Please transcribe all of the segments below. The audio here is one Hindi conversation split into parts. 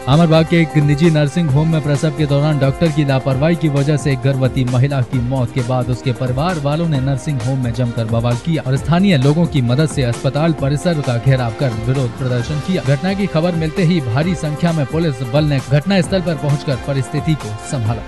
अमरबाग के एक निजी नर्सिंग होम में प्रसव के दौरान डॉक्टर की लापरवाही की वजह से एक गर्भवती महिला की मौत के बाद उसके परिवार वालों ने नर्सिंग होम में जमकर बवाल किया और स्थानीय लोगों की मदद से अस्पताल परिसर का घेराव कर विरोध प्रदर्शन किया। घटना की खबर मिलते ही भारी संख्या में पुलिस बल ने घटना स्थल पर पहुंचकर परिस्थिति को संभाला।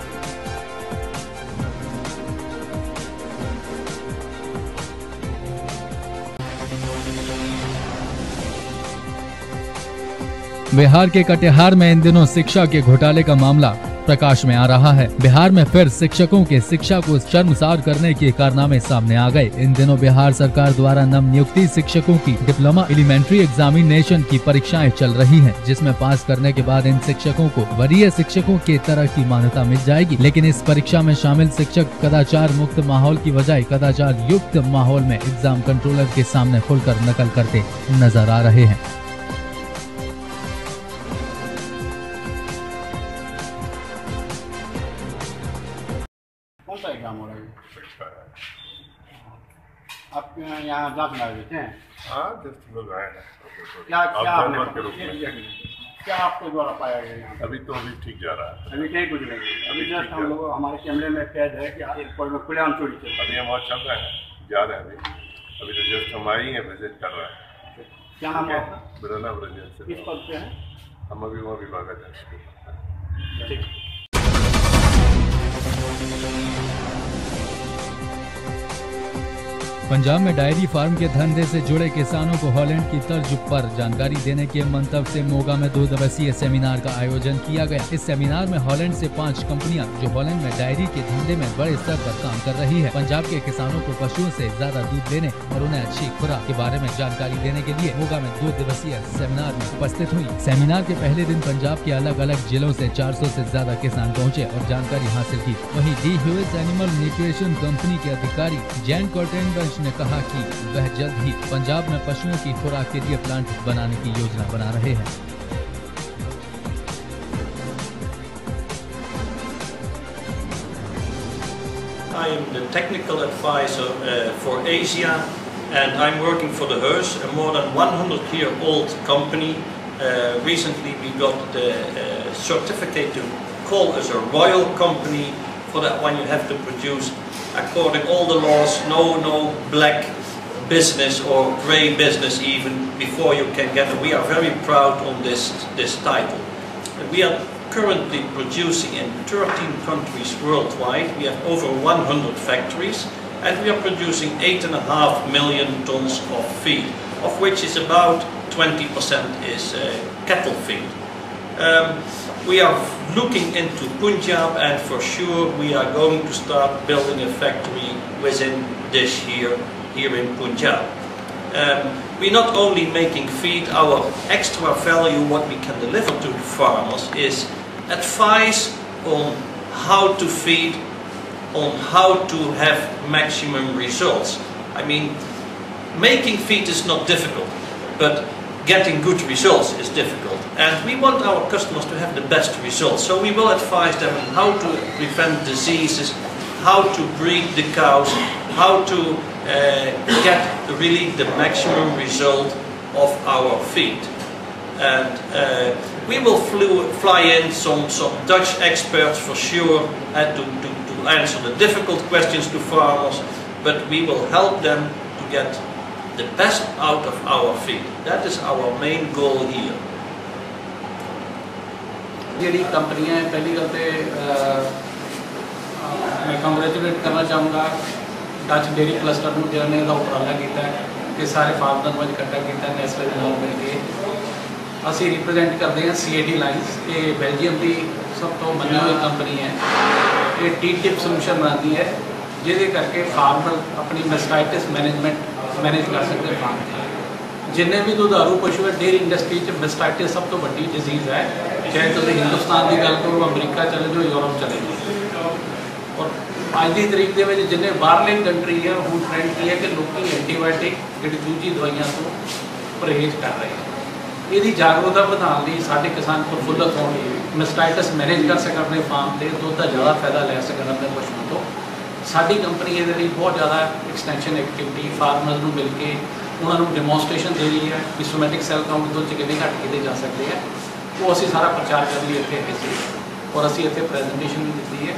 बिहार के कटिहार में इन दिनों शिक्षा के घोटाले का मामला प्रकाश में आ रहा है। बिहार में फिर शिक्षकों के शिक्षा को शर्मसार करने के कारनामे सामने आ गए। इन दिनों बिहार सरकार द्वारा नव नियुक्ति शिक्षकों की डिप्लोमा एलिमेंट्री एग्जामिनेशन की परीक्षाएं चल रही हैं, जिसमें पास करने के बाद इन शिक्षकों को वरीय शिक्षकों के तरह की मान्यता मिल जाएगी। लेकिन इस परीक्षा में शामिल शिक्षक कदाचार मुक्त माहौल की बजाय कदाचार युक्त माहौल में एग्जाम कंट्रोलर के सामने खुलकर नकल करते नजर आ रहे हैं। कौन सा एग्जाम हो रहा है? आप यहाँ जांच में देते हैं? हाँ, जस्ट लोग आए हैं। क्या आपके द्वारा पाया गया यहाँ? अभी ठीक जा रहा है। अभी कहीं कुछ नहीं। अभी जस्ट हम लोग हमारे कैमरे में कैद है कि खुलेआम चोरी चल रही है। अभी हम वहाँ चल रहे हैं, जा रहे हैं अभी तो जस्ट हम आई हैं, विजिट कर रहे हैं। क्या नाम है आपका? मेरा नाम रंजन से। किस पद पे है? हम अभी वहाँ विभाग है। ठीक। पंजाब में डायरी फार्म के धंधे से जुड़े किसानों को हॉलैंड की तर्ज पर जानकारी देने के मंतव्य से मोगा में 2 दिवसीय सेमिनार का आयोजन किया गया। इस सेमिनार में हॉलैंड से 5 कंपनियां जो हॉलैंड में डायरी के धंधे में बड़े स्तर पर काम कर रही है, पंजाब के किसानों को पशुओं से ज्यादा दूध देने और उन्हें अच्छी खुराक के बारे में जानकारी देने के लिए मोगा में 2 दिवसीय सेमिनार में उपस्थित हुई। सेमिनार के पहले दिन पंजाब के अलग अलग जिलों से 400 से ज्यादा किसान पहुँचे और जानकारी हासिल की। वहीं D huge animal nutrition company के अधिकारी जैन कॉर्टेनबंच ने कहा कि वह जल्द ही पंजाब में पशुओं की खुराक के लिए प्लांट बनाने की योजना बना रहे हैं। I am the technical advisor for Asia, and I'm working for the Hearst, a more than 100-year-old company. Recently we got the certificate to call us a royal company. For that one you have to produce according all the laws, no black business or grey business even before you can get it. We are very proud on this title. We are currently producing in 13 countries worldwide. We have over 100 factories and we are producing 8.5 million tons of feed, of which is about 20% is cattle feed. We are looking into Punjab, and for sure we are going to start building a factory within this year here in Punjab. We're not only making feed, our extra value, what we can deliver to the farmers is advice on how to feed, on how to have maximum results. I mean, making feed is not difficult, but getting good results is difficult, and we want our customers to have the best results, so we will advise them on how to prevent diseases, how to breed the cows, how to get really the maximum result of our feed. And we will fly in some Dutch experts for sure to answer the difficult questions to farmers, but we will help them to get the best out of our feed. That is our main goal here. जी कंपनी है, पहली गल तो मैं कंग्रेचुलेट करना चाहूँगा डच डेयरी क्लस्टर में जिन्होंने इसका उपराला किया कि सारे फार्मर को इकट्ठा किया नेस्ले के नाल मिल के असी रिप्रजेंट करते हैं CAT लाइन्स। ये बेल्जियम की सब तो मनी हुई कंपनी है। ये T-टिप सोल्यूशन बनाती है जिसके करके फार्मर अपनी मेस्टाइटिस मैनेज कर सकते हैं फार्म के। जिन्ने भी दुधारू पशु है डेयरी इंडस्ट्री मेस्टाइटिस सब तो बड़ी डिजीज़ है, चाहे तो हिंदुस्तान की गल करो, अमरीका चले जाओ, यूरोप चले जाओ। और अज की तरीक के जिन्हें बाहरली कंट्री है वो ट्रेंड की है कि लोग एंटीबायोटिक जी दूजी दवाइयां तो परहेज कर रहे हैं। यदि जागरूकता बढ़ाने साढ़े किसान प्रफुल्लत हो मेस्टाइटिस मैनेज कर सकते अपने फार्म से, दुध का ज़्यादा फायदा लै सकते अपने पशुओं तो। साड़ी कंपनी ये बहुत ज़्यादा एक्सटेंशन एक्टिविटी फार्मर्स को मिल के उन्होंने डेमोनस्ट्रेशन दे रही है कि सोमैटिक सैल काउंट तो कितने घट किए जा सकते हैं, वो असी सारा प्रचार कर लिए इतने है सी और असी इतने प्रेजेंटेशन भी दी है।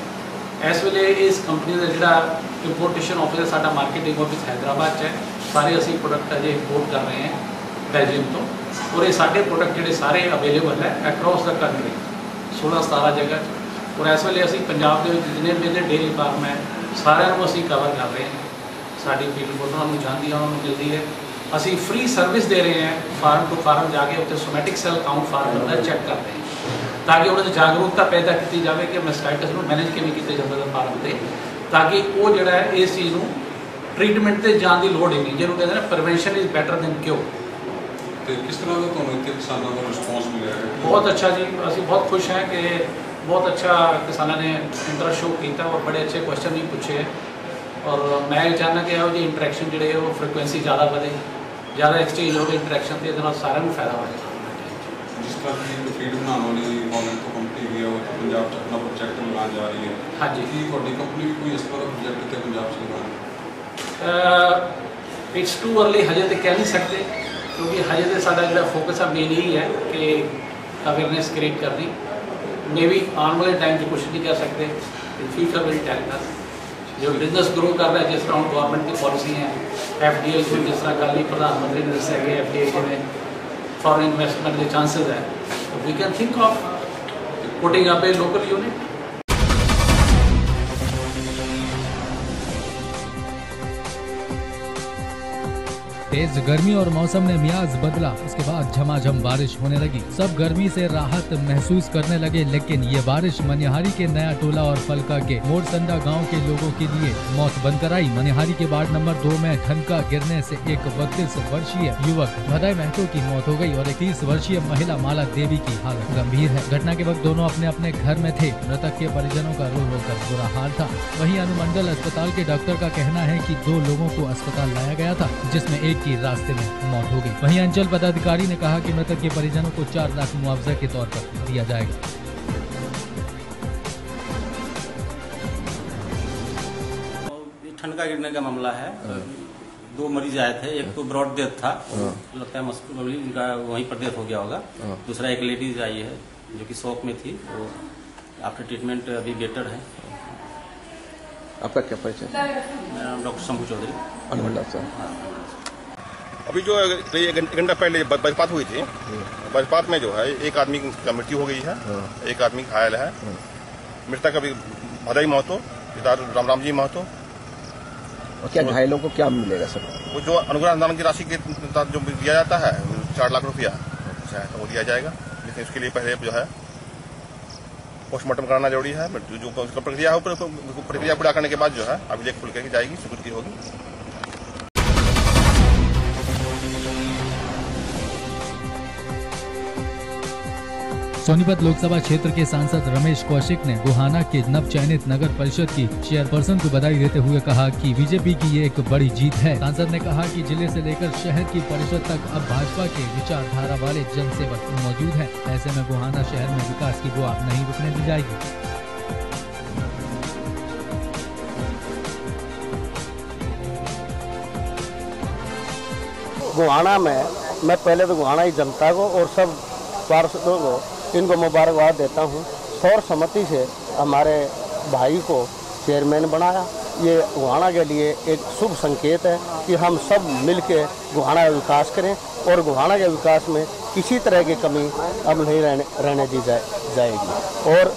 इस वेले इस कंपनी का जोड़ा इंपोर्टेशन ऑफिसर साडा मार्केटिंग ऑफिस हैदराबाद है, सारे असी प्रोडक्ट अजे इंपोर्ट कर रहे हैं बेल्जियम तो, और ये सारे प्रोडक्ट जोड़े सारे अवेलेबल है अक्रॉस द कंट्री 16-17 जगह। और इस वेले असी पंजाब के जितने भी डेयरी फार्म है सारे असी कवर कर रहे हैं, साड़ी फील्ड को उन्होंने जाती है, उन्होंने मिलती है। असी फ्री सर्विस दे रहे हैं, फार्म टू फार्म जाके उत्ते सोमैटिक सेल काउंट फार्म का चेक करते हैं ताकि उन्हें जागरूकता पैदा की जाए कि मैस्टाइटिस को मैनेज किमें किया जाता है फार्म से, ताकि वो जोड़ा है इस चीज़ को ट्रीटमेंट से जाने की लड़ ही नहीं, जिन्होंने कहते हैं prevention is better than cure. तो किस तरह का तो इतने किसानों का रिस्पॉन्स मिला है? बहुत अच्छा जी, असी बहुत खुश हैं कि बहुत अच्छा किसानों ने इंटरेस्ट शो किया और बड़े अच्छे क्वेश्चन भी पूछे हैं। और मैं चाहना कि यह इंटरैक्शन जोड़े वो फ्रिक्वेंसी ज़्यादा बढ़े, ज़्यादा एक्सचेंज हो इंटरैक्शन से ये सारे फायदा हो। जिस तरह की फीड बनाने वाली हॉलैंड तो कंपनी भी है वो पंजाब से अपना प्रोजेक्ट लगा जा रही है। हाँ जी, की थोड़ी कंपनी भी कोई इस तरह प्रोजेक्ट थे पंजाब से लगाना? इट्स टू अर्ली, हजे तो कह नहीं सकते क्योंकि हजे तो साडा जो फोकस है मेन यही है कि अवेयरनेस क्रिएट करनी। मे बी आने वाले टाइम से कुछ नहीं कर सकते, फ्यूचर विल टेल अस। जो बिजनेस ग्रो कर रहा है, जिस तरह गवर्नमेंट की पॉलिसी है, FDI को जिस तरह कल ही प्रधानमंत्री ने दसा कि FDI में फॉरेन इन्वेस्टमेंट के चांसेस है, तो we can think of putting up a local unit. तेज गर्मी और मौसम ने मियाज बदला, उसके बाद झमाझम बारिश होने लगी। सब गर्मी से राहत महसूस करने लगे, लेकिन ये बारिश मनिहारी के नया टोला और फलका के मोरसंडा गांव के लोगों के लिए मौत बनकर आई। मनिहारी के वार्ड नंबर 2 में ठनका गिरने से एक 32 वर्षीय युवक भदय महतो की मौत हो गई और 31 वर्षीय महिला माला देवी की हालत गंभीर है। घटना के वक्त दोनों अपने अपने घर में थे। मृतक के परिजनों का रो रो कर बुरा हाल था। वहीं अनुमंडल अस्पताल के डॉक्टर का कहना है कि 2 लोगों को अस्पताल लाया गया था, जिसमें एक की रास्ते में मौत हो गई। वहीं अंचल पदाधिकारी ने कहा कि मृतक के परिजनों को 4 लाख मुआवजा के तौर पर दिया जाएगा। ठनका गिरने का मामला है। 2 मरीज आए थे, एक तो ब्रॉड डेथ था, लगता है मस्कुलरली उनका वहीं पर डेथ हो गया होगा। दूसरा एक लेडीज आई है जो कि शॉक में थी, वो आफ्टर ट्रीटमेंट अभी बेटर है। आपका क्या परिचय? डॉक्टर शंभू चौधरी, अनुमंडल साहब। अभी जो एक घंटा पहले वज्रपात हुई थी, वज्रपात में जो है एक आदमी की मृत्यु हो गई है, एक आदमी घायल है। मृतक अभी भदई महतो, पिता राम जी महतो। और क्या घायलों को क्या मिलेगा सर? वो जो अनुग्रह अनुदान की राशि के साथ जो दिया जाता है 4 लाख रुपया तो वो दिया जाएगा, लेकिन उसके लिए पहले जो है पोस्टमार्टम कराना जरूरी है। जो प्रक्रिया है प्रक्रिया पूरा करने के बाद जो है अभिलेख खुल के जाएगी, स्वीकृति होगी। सोनीपत लोकसभा क्षेत्र के सांसद रमेश कौशिक ने गोहाना के नव चयनित नगर परिषद की चेयरपर्सन को बधाई देते हुए कहा कि बीजेपी की ये एक बड़ी जीत है। सांसद ने कहा कि जिले से लेकर शहर की परिषद तक अब भाजपा के विचारधारा वाले जनसेवक मौजूद हैं। ऐसे में गोहाना शहर में विकास की बुआ नहीं रुकने दी जाएगी। गोहाना में मैं पहले तो गोहाना की जनता को और सब पार्षदों को इनको मुबारकबाद देता हूँ। सर्वसम्मति से हमारे भाई को चेयरमैन बनाया, ये गोहाना के लिए एक शुभ संकेत है कि हम सब मिलकर गोहाना का विकास करें और गोहाना के विकास में किसी तरह की कमी अब नहीं रहने दी जाएगी। और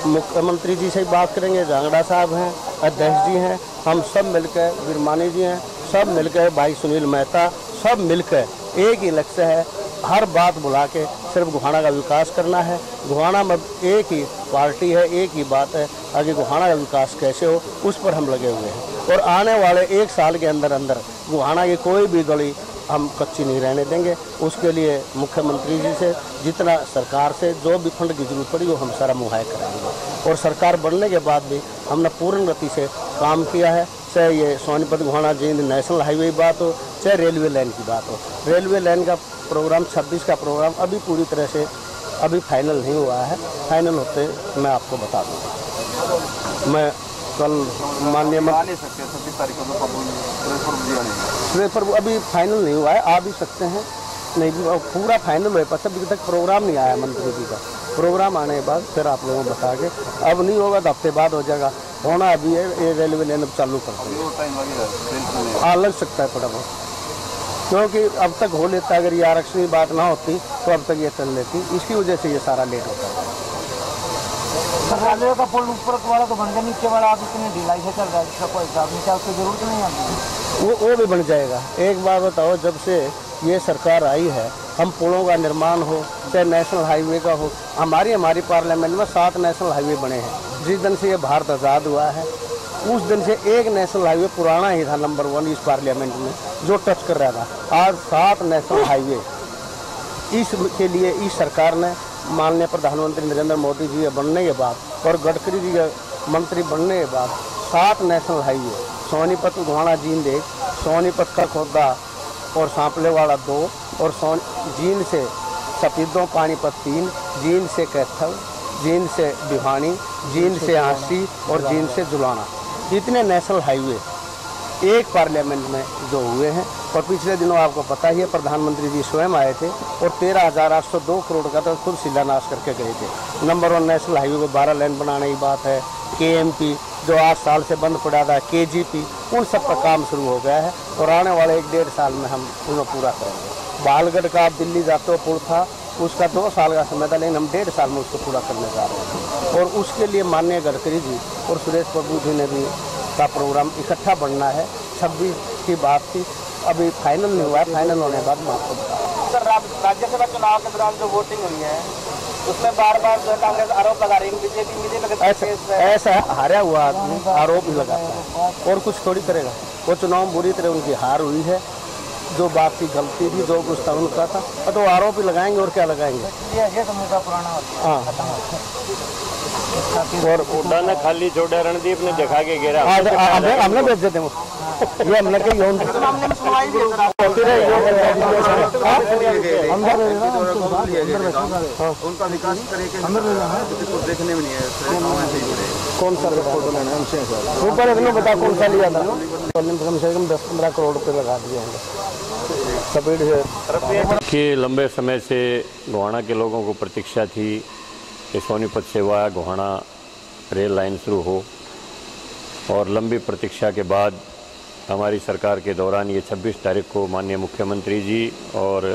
मुख्यमंत्री जी से बात करेंगे, जांगड़ा साहब हैं, अध्यक्ष जी हैं, हम सब मिलकर, बिरमानी जी हैं, सब मिलकर, भाई सुनील मेहता, सब मिलकर एक ही लक्ष्य है, हर बात बुला के सिर्फ गोहाना का विकास करना है। गोहाना में एक ही पार्टी है, एक ही बात है, आगे गोहाना का विकास कैसे हो उस पर हम लगे हुए हैं। और आने वाले 1 साल के अंदर अंदर गोहाना की कोई भी गली हम कच्ची नहीं रहने देंगे। उसके लिए मुख्यमंत्री जी से जितना सरकार से जो भी फंड की जरूरत पड़ी वो हम सारा मुहैया कराएंगे। और सरकार बनने के बाद भी हमने पूर्ण गति से काम किया है, चाहे ये सोनीपत गोहाना जींद नेशनल हाईवे की बात हो, चाहे रेलवे लाइन की बात हो। रेलवे लाइन का प्रोग्राम 26 का प्रोग्राम अभी पूरी तरह से अभी फाइनल नहीं हुआ है, फाइनल होते मैं आपको बता दूँगा। मैं कल माननीय पर अभी फाइनल नहीं हुआ है, आ भी सकते हैं, नहीं भी पूरा फाइनल हुए पर अभी तक प्रोग्राम नहीं आया मंत्री जी का। प्रोग्राम आने के बाद फिर आप लोगों को बता के, अब नहीं होगा तो हफ्ते बाद हो जाएगा, होना अभी है। ये रेलवे लाइन चालू कर देंगे, लग सकता है थोड़ा बहुत, क्योंकि अब तक हो लेता, अगर ये आरक्षण की बात ना होती तो अब तक ये चल लेती, इसकी वजह से ये सारा लेट होता है। रेलवे का पुल ऊपर वाला तो बन गया, नीचे वाला आप इतनी ढिलाई से चल रहा है, इसका कोई हिसाब नहीं, उसकी जरूरत नहीं आती। वो भी बन जाएगा। एक बार बताओ, जब से ये सरकार आई है, हम पुलों का निर्माण हो चाहे नेशनल हाईवे का हो, हमारी पार्लियामेंट में 7 नेशनल हाईवे बने हैं। जिस दिन से ये भारत आज़ाद हुआ है उस दिन से एक नेशनल हाईवे पुराना ही था नंबर 1 इस पार्लियामेंट में जो टच कर रहा था। आज 7 नेशनल हाईवे इसके लिए इस सरकार ने, माननीय प्रधानमंत्री नरेंद्र मोदी जी के बनने के बाद और गडकरी जी के मंत्री बनने के बाद 7 नेशनल हाईवे, सोनीपत उधवाना जींद 1, सोनीपत का खोदा और सांपलेवाड़ा 2, और जींद से सफीदों पानीपत 3, जींद से कैथल, जींद से भिवानी, जींद से आंसी और जींद से जुलाना, इतने नेशनल हाईवे एक पार्लियामेंट में जो हुए हैं। और पिछले दिनों आपको पता ही है, प्रधानमंत्री जी स्वयं आए थे और 13,802 करोड़ का तो खुद शिलान्यास करके गए थे। नंबर 1 नेशनल हाईवे को 12 लेन बनाने की बात है। KMP जो 8 साल से बंद पड़ा था, KGP, उन सब का काम शुरू हो गया है और आने वाले 1-1.5 साल में हम उन्हें पूरा करेंगे। बालगढ़ का आप दिल्ली जाते हो पुल था, उसका 2 साल का समय था, लेकिन हम 1.5 साल में उसको पूरा करने जा रहे हैं। और उसके लिए माननीय गडकरी जी और सुरेश प्रभु जी ने भी का प्रोग्राम इकट्ठा बनना है। 26 की बात थी, अभी फाइनल नहीं हुआ है, फाइनल होने के बाद मैं आपको बताऊँ। सर, राज्यसभा चुनाव के दौरान जो वोटिंग हुई है उसमें बार-बार जो कांग्रेस आरोप लगा रही है, बीजेपी मुझे लगता है ऐसा हारा हुआ आदमी आरोप ही लगाता है और कुछ थोड़ी करेगा। वो चुनाव बुरी तरह उनकी हार हुई है, जो बात की गलती थी, जो कुछ था उनका था, तो आरोप ही लगाएंगे और क्या लगाएंगे। ये समझा पुराना हाँ, और उड़ा ने खाली छोड़ा, रणदीप ने दिखा के गिरा, हमने भेज देते हैं ये हमने कहीं उनका विकास देखने में नहीं है। कौन सा फोटो लेना है हमसे ऊपर इतना बता कौन सा लिया था, कम से कम 10-15 करोड़ रुपये लगा दिए हैं। कि लंबे समय से गोहाना के लोगों को प्रतीक्षा थी कि सोनीपत से वाया गोहाना रेल लाइन शुरू हो, और लंबी प्रतीक्षा के बाद हमारी सरकार के दौरान ये 26 तारीख को माननीय मुख्यमंत्री जी और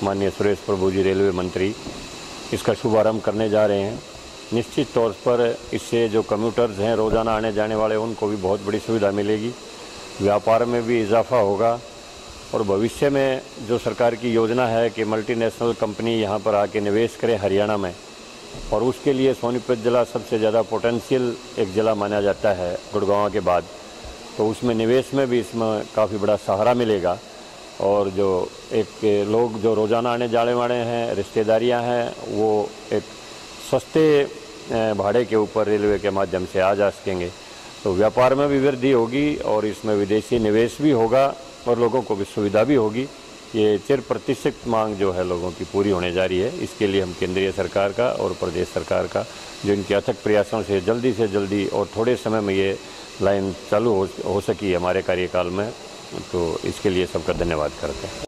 माननीय सुरेश प्रभु जी रेलवे मंत्री इसका शुभारंभ करने जा रहे हैं। निश्चित तौर पर इससे जो कम्यूटर्स हैं, रोज़ाना आने जाने वाले, उनको भी बहुत बड़ी सुविधा मिलेगी, व्यापार में भी इजाफा होगा, और भविष्य में जो सरकार की योजना है कि मल्टीनेशनल कंपनी यहाँ पर आके निवेश करे हरियाणा में, और उसके लिए सोनीपत ज़िला सबसे ज़्यादा पोटेंशियल एक ज़िला माना जाता है गुड़गांव के बाद, तो उसमें निवेश में भी इसमें काफ़ी बड़ा सहारा मिलेगा। और जो एक लोग जो रोज़ाना आने जाने वाले हैं, रिश्तेदारियां हैं, वो एक सस्ते भाड़े के ऊपर रेलवे के माध्यम से आ जा सकेंगे, तो व्यापार में भी वृद्धि होगी और इसमें विदेशी निवेश भी होगा और लोगों को भी सुविधा भी होगी। ये चिर प्रतिष्ठित मांग जो है लोगों की पूरी होने जा रही है। इसके लिए हम केंद्रीय सरकार का और प्रदेश सरकार का, जो इनके अथक प्रयासों से जल्दी और थोड़े समय में ये लाइन चालू हो सकी हमारे कार्यकाल में, तो इसके लिए सबका धन्यवाद करते हैं।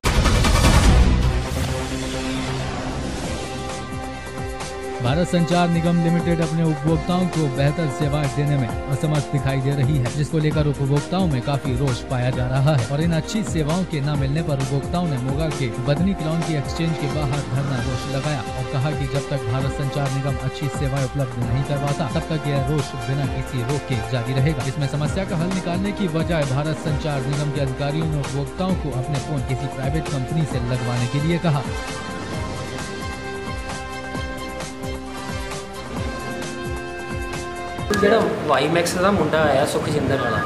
भारत संचार निगम लिमिटेड अपने उपभोक्ताओं को बेहतर सेवाएं देने में असमर्थ दिखाई दे रही है, जिसको लेकर उपभोक्ताओं में काफी रोष पाया जा रहा है। और इन अच्छी सेवाओं के न मिलने पर उपभोक्ताओं ने मोगा के बदनी क्राउन की एक्सचेंज के बाहर धरना रोष लगाया और कहा कि जब तक भारत संचार निगम अच्छी सेवाएं उपलब्ध नहीं करवाता, तब तक यह रोष बिना किसी रोक के जारी रहेगा। इसमें समस्या का हल निकालने की बजाय भारत संचार निगम के अधिकारियों ने उपभोक्ताओं को अपने फोन किसी प्राइवेट कंपनी से लगवाने के लिए कहा। ਜਿਹੜਾ ਵਾਈਮੈਕਸ ਦਾ ਮੁੰਡਾ ਆਇਆ ਸੁਖਜਿੰਦਰ ਵਾਲਾ,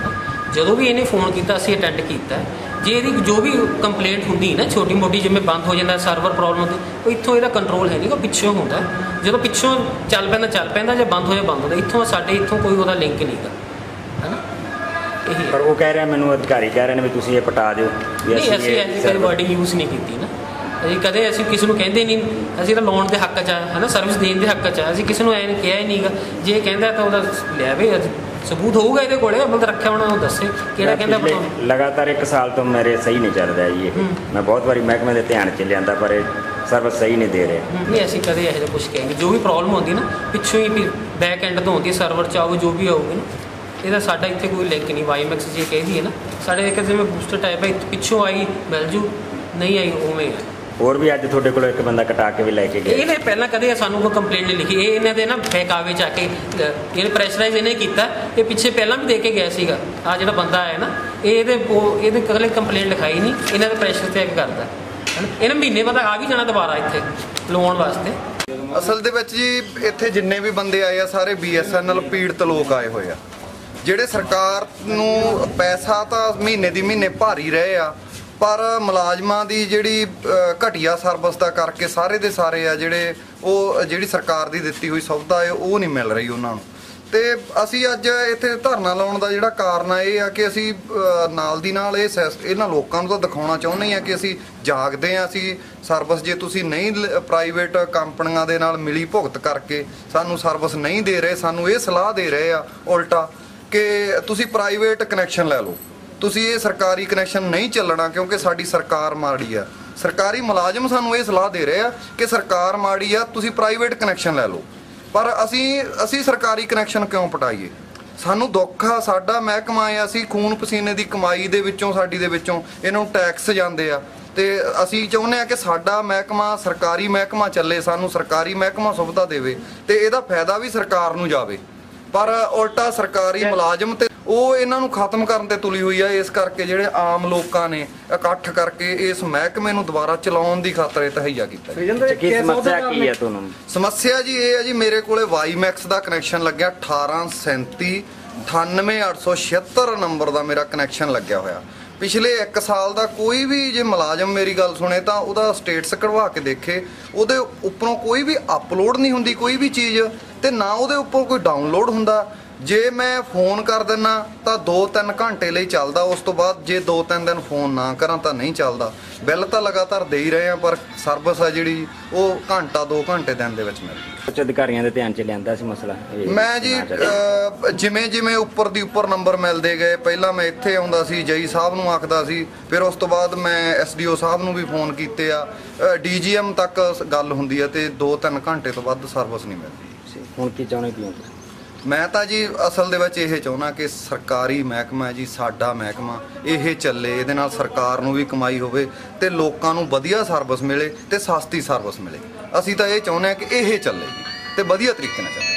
ਜਦੋਂ ਵੀ ਇਹਨੇ ਫੋਨ ਕੀਤਾ ਅਸੀਂ ਅਟੈਂਡ ਕੀਤਾ। ਜੇ ਇਹਦੀ ਜੋ ਵੀ ਕੰਪਲੇਂਟ ਹੁੰਦੀ ਨਾ ਛੋਟੀ ਮੋਟੀ, ਜਿਵੇਂ ਬੰਦ ਹੋ ਜਾਂਦਾ ਸਰਵਰ ਪ੍ਰੋਬਲਮ ਹੁੰਦੀ, ਉਹ ਇੱਥੋਂ ਇਹਦਾ ਕੰਟਰੋਲ ਹੈ ਨਹੀਂ, ਉਹ ਪਿੱਛੋਂ ਹੁੰਦਾ। ਜਦੋਂ ਪਿੱਛੋਂ ਚੱਲ ਪੈਂਦਾ, ਜੇ ਬੰਦ ਹੋ ਬੰਦ ਹੁੰਦਾ। ਇੱਥੋਂ ਸਾਡੇ ਇੱਥੋਂ ਕੋਈ ਉਹਦਾ ਲਿੰਕ ਨਹੀਂ ਗਾ, ਹੈ ਨਾ। ਇਹ ਪਰ ਉਹ ਕਹਿ ਰਿਹਾ, ਮੈਨੂੰ ਅਧਿਕਾਰੀ ਕਹਿ ਰਹੇ ਨੇ ਵੀ ਤੁਸੀਂ ਇਹ ਪਟਾ ਦਿਓ। ਨਹੀਂ, ਅਸੀਂ ਐਸੀ ਵਰਡਿੰਗ ਯੂਜ਼ ਨਹੀਂ ਕੀਤੀ ਨਾ। ਅਸੀਂ ਕਦੇ ਕਿਸੇ ਨੂੰ ਕਹਿੰਦੇ ਨਹੀਂ, ਅਸੀਂ ਤਾਂ ਲੋਨ ਦੇ ਹੱਕ 'ਚ ਆ, ਹੈ ਨਾ, ਸਰਵਿਸ ਦੇਣ ਦੇ ਹੱਕ 'ਚ ਆ। ਅਸੀਂ ਕਿਸੇ ਨੂੰ ਐਂ ਕਿਹਾ ਹੀ ਨਹੀਂ ਗਾ। ਜੇ ਕਹਿੰਦਾ ਤਾਂ ਉਹਦਾ ਲਿਆਵੇ सबूत होगा ये कोले मतलब रखे होना वो दसे किहड़ा कहंदा बताओ लगातार 1 साल तो मेरे सही नहीं चल रहा जी मैं बहुत बारी महकमे के ध्यान च लिया पर सर्विस सही नहीं दे रहे नहीं ऐसी कदे ऐसा कुछ कहेंगे जो भी प्रॉब्लम होती ना पिछों ही बैक एंड तो होती है सर्वर च आओ जो भी आऊगी ना ਇਹਦਾ ਸਾਡਾ ਇੱਥੇ ਕੋਈ ਲਿੰਕ ਨਹੀਂ ਵਾਈਮੈਕਸ ਜੇ ਕਹਿੰਦੀ ਹੈ ਨਾ ਸਾਡੇ ਇੱਕ ਜਿਵੇਂ ਬੂਸਟਰ ਟਾਈਪ ਹੈ ਪਿੱਛੋਂ ਆਈ ਮਿਲ ਜੂ ਨਹੀਂ ਆਈ ਉਵੇਂ ਹੈ ਹੋਰ ਵੀ ਅੱਜ ਤੁਹਾਡੇ ਕੋਲ ਇੱਕ ਬੰਦਾ ਕਟਾ ਕੇ ਵੀ ਲੈ ਕੇ ਗਿਆ ਇਹਨੇ ਪਹਿਲਾਂ ਕਦੇ ਸਾਨੂੰ ਕੋਈ ਕੰਪਲੇਂਟ ਨਹੀਂ ਲਿਖੀ ਇਹ ਇਹਨਾਂ ਦੇ ਨਾ ਬਹਿਕਾਵੇ ਚ ਆ ਕੇ ਇਹਨੇ ਪ੍ਰੈਸ਼ਰਾਈਜ਼ ਇਹਨੇ ਕੀਤਾ ਇਹ ਪਿੱਛੇ ਪਹਿਲਾਂ ਵੀ ਦੇ ਕੇ ਗਿਆ ਸੀਗਾ ਆ ਜਿਹੜਾ ਬੰਦਾ ਆਇਆ ਨਾ ਇਹਦੇ ਕਦੇ ਕੰਪਲੇਂਟ ਲਿਖਾਈ ਨਹੀਂ ਇਹਨਾਂ ਦੇ ਪ੍ਰੈਸ਼ਰ ਤੇ ਕਰਦਾ ਇਹਨੇ ਮਹੀਨੇ ਬਾਅਦ ਆ ਵੀ ਜਾਣਾ ਦੁਬਾਰਾ ਇੱਥੇ ਲਵਾਉਣ ਵਾਸਤੇ ਅਸਲ ਦੇ ਵਿੱਚ ਜੀ ਇੱਥੇ ਜਿੰਨੇ ਵੀ ਬੰਦੇ ਆਏ ਆ ਸਾਰੇ BSNL ਪੀੜਤ ਲੋਕ ਆਏ ਹੋਏ ਆ ਜਿਹੜੇ ਸਰਕਾਰ ਨੂੰ ਪੈਸਾ ਤਾਂ ਮਹੀਨੇ ਦੀ ਮਹੀਨੇ ਭਾਰੀ ਰਹੇ ਆ ਪਰ ਮੁਲਾਜ਼ਮਾਂ ਦੀ ਜਿਹੜੀ ਘਟੀਆ ਸਰਵਿਸ ਦਾ ਕਰਕੇ ਸਾਰੇ ਦੇ ਸਾਰੇ ਆ ਜਿਹੜੇ ਉਹ ਜਿਹੜੀ ਸਰਕਾਰ ਦੀ ਦਿੱਤੀ ਹੋਈ ਸੁਵਿਧਾ ਹੈ ਉਹ ਨਹੀਂ ਮਿਲ ਰਹੀ ਉਹਨਾਂ ਨੂੰ ਤੇ ਅਸੀਂ ਅੱਜ ਇੱਥੇ ਧਰਨਾ ਲਾਉਣ ਦਾ ਜਿਹੜਾ ਕਾਰਨ ਆ ਇਹ ਆ ਕਿ ਅਸੀਂ ਨਾਲ ਦੀ ਨਾਲ ਇਹਨਾਂ ਲੋਕਾਂ ਨੂੰ ਤਾਂ ਦਿਖਾਉਣਾ ਚਾਹੁੰਦੇ ਆ ਕਿ ਅਸੀਂ ਜਾਗਦੇ ਆ ਅਸੀਂ ਸਰਵਿਸ ਜੇ ਤੁਸੀਂ ਨਹੀਂ ਪ੍ਰਾਈਵੇਟ ਕੰਪਨੀਆਂ ਦੇ ਨਾਲ ਮਿਲੀ ਭੁਗਤ ਕਰਕੇ ਸਾਨੂੰ ਸਰਵਿਸ ਨਹੀਂ ਦੇ ਰਹੇ ਸਾਨੂੰ ਇਹ ਸਲਾਹ ਦੇ ਰਹੇ ਆ ਉਲਟਾ ਕਿ ਤੁਸੀਂ ਪ੍ਰਾਈਵੇਟ ਕਨੈਕਸ਼ਨ ਲੈ ਲਓ ਤੁਸੀਂ ਇਹ ਸਰਕਾਰੀ ਕਨੈਕਸ਼ਨ ਨਹੀਂ ਚੱਲਣਾ ਕਿਉਂਕਿ ਸਾਡੀ ਸਰਕਾਰ ਮਾੜੀ ਆ ਸਰਕਾਰੀ ਮੁਲਾਜ਼ਮ ਸਾਨੂੰ ਇਹ ਸਲਾਹ ਦੇ ਰਹੇ ਆ ਕਿ ਸਰਕਾਰ ਮਾੜੀ ਆ ਤੁਸੀਂ ਪ੍ਰਾਈਵੇਟ ਕਨੈਕਸ਼ਨ ਲੈ ਲਓ ਪਰ ਅਸੀਂ ਸਰਕਾਰੀ ਕਨੈਕਸ਼ਨ ਕਿਉਂ ਪਟਾਈਏ ਸਾਨੂੰ ਦੁੱਖ ਆ ਸਾਡਾ ਮਹਿਕਮਾ ਆ ਅਸੀਂ ਖੂਨ ਪਸੀਨੇ ਦੀ ਕਮਾਈ ਦੇ ਵਿੱਚੋਂ ਸਾਡੀ ਦੇ ਵਿੱਚੋਂ ਇਹਨੂੰ ਟੈਕਸ ਜਾਂਦੇ ਆ ਤੇ ਅਸੀਂ ਚਾਹੁੰਦੇ ਆ ਕਿ ਸਾਡਾ ਮਹਿਕਮਾ ਸਰਕਾਰੀ ਮਹਿਕਮਾ ਚੱਲੇ ਸਾਨੂੰ ਸਰਕਾਰੀ ਮਹਿਕਮਾ ਸੁਵਿਧਾ ਦੇਵੇ ਤੇ ਇਹਦਾ ਫਾਇਦਾ ਵੀ ਸਰਕਾਰ ਨੂੰ ਜਾਵੇ ਪਰ ਉਲਟਾ ਸਰਕਾਰੀ ਮੁਲਾਜ਼ਮ ਤੇ ਉਹ ਇਹਨਾਂ ਨੂੰ ਖਤਮ ਕਰਨ ਤੇ ਤੁਲੀ ਹੋਈ ਆ ਇਸ ਕਰਕੇ ਜਿਹੜੇ ਆਮ ਲੋਕਾਂ ਨੇ ਇਕੱਠ ਕਰਕੇ ਇਸ ਮਹਿਕਮੇ ਨੂੰ ਦੁਬਾਰਾ ਚਲਾਉਣ ਦੀ ਖਾਤਰ ਇਹ ਤਹਈਆ ਕੀਤਾ ਕੀ ਸਮੱਸਿਆ ਕੀ ਹੈ ਤੁਹਾਨੂੰ ਸਮੱਸਿਆ ਜੀ ਇਹ ਹੈ ਜੀ ਮੇਰੇ ਕੋਲੇ ਵਾਈਮੈਕਸ ਦਾ ਕਨੈਕਸ਼ਨ ਲੱਗਿਆ 1837 98876 ਨੰਬਰ ਦਾ ਮੇਰਾ ਕਨੈਕਸ਼ਨ ਲੱਗਿਆ ਹੋਇਆ ਪਿਛਲੇ 1 ਸਾਲ ਦਾ ਕੋਈ ਵੀ ਜੇ ਮੁਲਾਜ਼ਮ ਮੇਰੀ ਗੱਲ ਸੁਣੇ ਤਾਂ ਉਹਦਾ ਸਟੇਟਸ ਕਢਵਾ ਕੇ ਦੇਖੇ ਉਹਦੇ ਉੱਪਰੋਂ ਕੋਈ ਵੀ ਅਪਲੋਡ ਨਹੀਂ ਹੁੰਦੀ ਕੋਈ ਵੀ ਚੀਜ਼ ਤੇ ਨਾ ਉਹਦੇ ਉੱਪਰ ਕੋਈ ਡਾਊਨਲੋਡ ਹੁੰਦਾ ਜੇ ਮੈਂ ਫੋਨ ਕਰ ਦਿੰਨਾ ਤਾਂ 2-3 ਘੰਟੇ ਲਈ ਚੱਲਦਾ ਉਸ ਤੋਂ ਬਾਅਦ ਜੇ 2-3 ਦਿਨ ਫੋਨ ਨਾ ਕਰਾਂ ਤਾਂ ਨਹੀਂ ਚੱਲਦਾ ਬਿੱਲ ਤਾਂ ਲਗਾਤਾਰ ਦੇ ਹੀ ਰਹੇ ਆ ਪਰ ਸਰਵਿਸ ਆ ਜਿਹੜੀ ਉਹ ਘੰਟਾ 2 ਘੰਟੇ ਦਿਨ ਦੇ ਵਿੱਚ ਮਿਲਦੀ ਉੱਚ ਅਧਿਕਾਰੀਆਂ ਦੇ ਧਿਆਨ 'ਚ ਲਿਆਂਦਾ ਸੀ ਮਸਲਾ ਮੈਂ ਜੀ ਜਿਵੇਂ ਉੱਪਰ ਦੀ ਉੱਪਰ ਨੰਬਰ ਮਿਲਦੇ ਗਏ ਪਹਿਲਾਂ ਮੈਂ ਇੱਥੇ ਆਉਂਦਾ ਸੀ ਜਈ ਸਾਹਿਬ ਨੂੰ ਆਖਦਾ ਸੀ ਫਿਰ ਉਸ ਤੋਂ ਬਾਅਦ ਮੈਂ SDO ਸਾਹਿਬ ਨੂੰ ਵੀ ਫੋਨ ਕੀਤੇ ਆ DGM ਤੱਕ ਗੱਲ ਹੁੰਦੀ ਆ ਤੇ 2-3 ਘੰਟੇ ਤੋਂ ਵੱਧ ਸਰਵਿਸ ਨਹੀਂ ਮਿਲਦੀ ਹੁਣ ਕੀ ਚਾਹੁੰਦੇ ਕੀ ਤੁਸੀਂ ਮੈਂ ਤਾਂ ਜੀ ਅਸਲ ਦੇ ਵਿੱਚ ਇਹ ਚਾਹੁੰਦਾ ਕਿ ਸਰਕਾਰੀ ਮਹਿਕਮਾ ਜੀ ਸਾਡਾ ਮਹਿਕਮਾ ਇਹ ਚੱਲੇ ਇਹਦੇ ਨਾਲ ਸਰਕਾਰ ਨੂੰ ਵੀ ਕਮਾਈ ਹੋਵੇ ਤੇ ਲੋਕਾਂ ਨੂੰ ਵਧੀਆ ਸਰਵਿਸ ਮਿਲੇ ਤੇ ਸਸਤੀ ਸਰਵਿਸ ਮਿਲੇ ਅਸੀਂ ਤਾਂ ਇਹ ਚਾਹੁੰਦੇ ਹਾਂ ਕਿ ਇਹ ਚੱਲੇ ਤੇ ਵਧੀਆ ਤਰੀਕੇ ਨਾਲ ਚੱਲੇ